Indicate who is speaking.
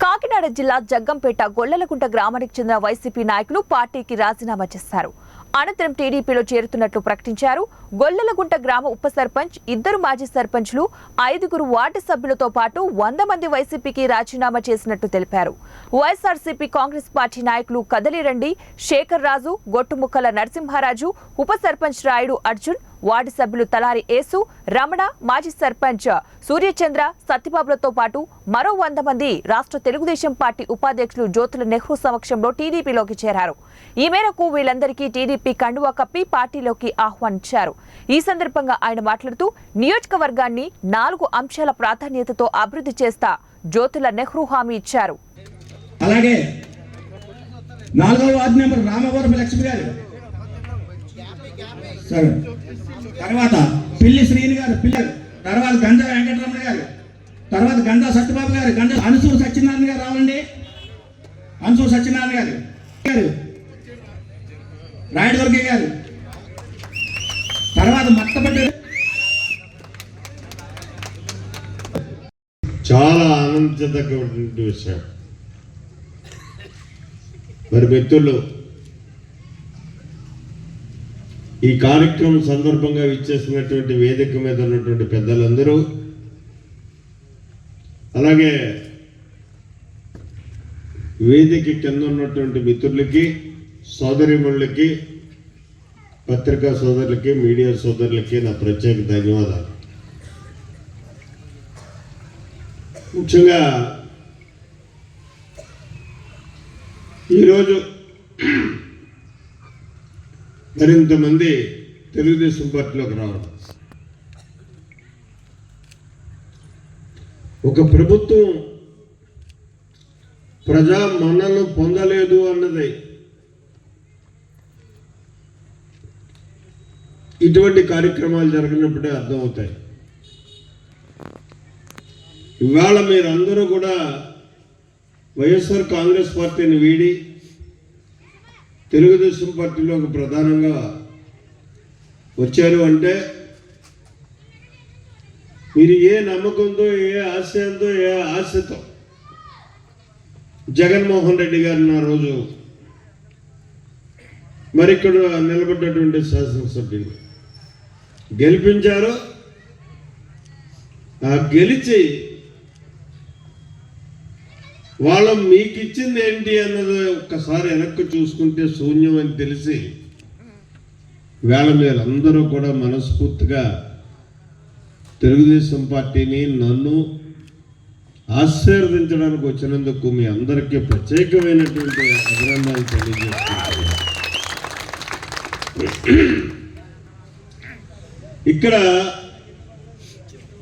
Speaker 1: కాకినాడ జిల్లా జగ్గంపేట గొల్లలగుంట గ్రామానికి చెందిన వైసీపీ నాయకులు పార్టీకి రాజీనామా చేశారు. అనంతరం టీడీపీలో చేరుతున్నట్లు ప్రకటించారు. గొల్లలగుంట గ్రామ ఉప సర్పంచ్, 2 మాజీ సర్పంచ్లు, 5 వార్డు సభ్యులతో పాటు 100 మంది వైసీపీకి రాజీనామా చేసినట్లు తెలిపారు. వైఎస్ఆర్సీపీ కాంగ్రెస్ పార్టీ నాయకులు కదలిరెడ్డి, శేఖర్ రాజు, గొట్టుముక్కల నరసింహారాజు, ఉప సర్పంచ్ రాయుడు అర్జున్, వార్డు సభ్యులు తలారి యేసు, రమణ, మాజీ సర్పంచ్ సూర్యచంద్ర, సత్యబాబులతో పాటు మరో 100 మంది రాష్ట్ర తెలుగుదేశం పార్టీ ఉపాధ్యక్షులు జ్యోతుల నెహ్రూ సమక్షంలో టీడీపీలోకి చేరారు. ఈ మేరకు వీళ్ళందరికీ టీడీపీ కండువా కప్పి పార్టీలోకి ఆహ్వానించారు. ఈ సందర్భంగా ఆయన మాట్లాడుతూ నియోజకవర్గాన్ని 4 అంశాల ప్రాధాన్యతతో అభివృద్ధి చేస్తా జ్యోతుల నెహ్రూ హామీ ఇచ్చారు.
Speaker 2: అలాగే 4వ వార్డు మెంబర్ రామవరం లక్ష్మి గారు, తర్వాత పిల్లి శ్రీని గారు, తర్వాత గంజా వెంకటరమణ గారు, తర్వాత గంజా సత్యబాబు గారు, గంజా అనసూరు సత్యనారాయణ గారు రావండి, అనసూరు సత్యనారాయణ గారు, రాయుడు దుర్గయ్య గారు, తర్వాత మత్తపట్టి.
Speaker 3: చాలా ఆనందించదగ్గటువంటి విషయం. మరి మిత్రులు, ఈ కార్యక్రమం సందర్భంగా ఇచ్చేసినటువంటి వేదిక మీద ఉన్నటువంటి పెద్దలందరూ, అలాగే వేదిక కింద ఉన్నటువంటి మిత్రులకి, సోదరిమణులకి, పత్రికా సోదరులకి, మీడియా సోదరులకి నా ప్రత్యేక ధన్యవాదాలు. ముఖ్యంగా ఈరోజు మరింతమంది తెలుగుదేశం పార్టీలోకి రావడం, ఒక ప్రభుత్వం ప్రజా మన్ననలు పొందలేదు అన్నది ఇటువంటి కార్యక్రమాలు జరిగినప్పుడే అర్థమవుతాయి. ఇవాళ మీరందరూ కూడా వైఎస్ఆర్ కాంగ్రెస్ పార్టీని వీడి తెలుగుదేశం పార్టీలోకి ప్రధానంగా వచ్చారు అంటే మీరు ఏ నమ్మకంతో, ఏ ఆశయంతో, ఏ ఆశతో జగన్మోహన్ రెడ్డి గారిని ఆ రోజు మరి ఇక్కడ నిలబడ్డటువంటి శాసనసభ్యులు గెలిపించారు. ఆ గెలిచి వాళ్ళ మీకు ఇచ్చింది ఏంటి అన్నది ఒక్కసారి వెనక్కి చూసుకుంటే శూన్యం అని తెలిసి వేళ మీరందరూ కూడా మనస్ఫూర్తిగా తెలుగుదేశం పార్టీని, నన్ను ఆశీర్వదించడానికి వచ్చినందుకు మీ అందరికీ ప్రత్యేకమైనటువంటి అభినందనలు తెలియజేస్తున్నాను. ఇక్కడ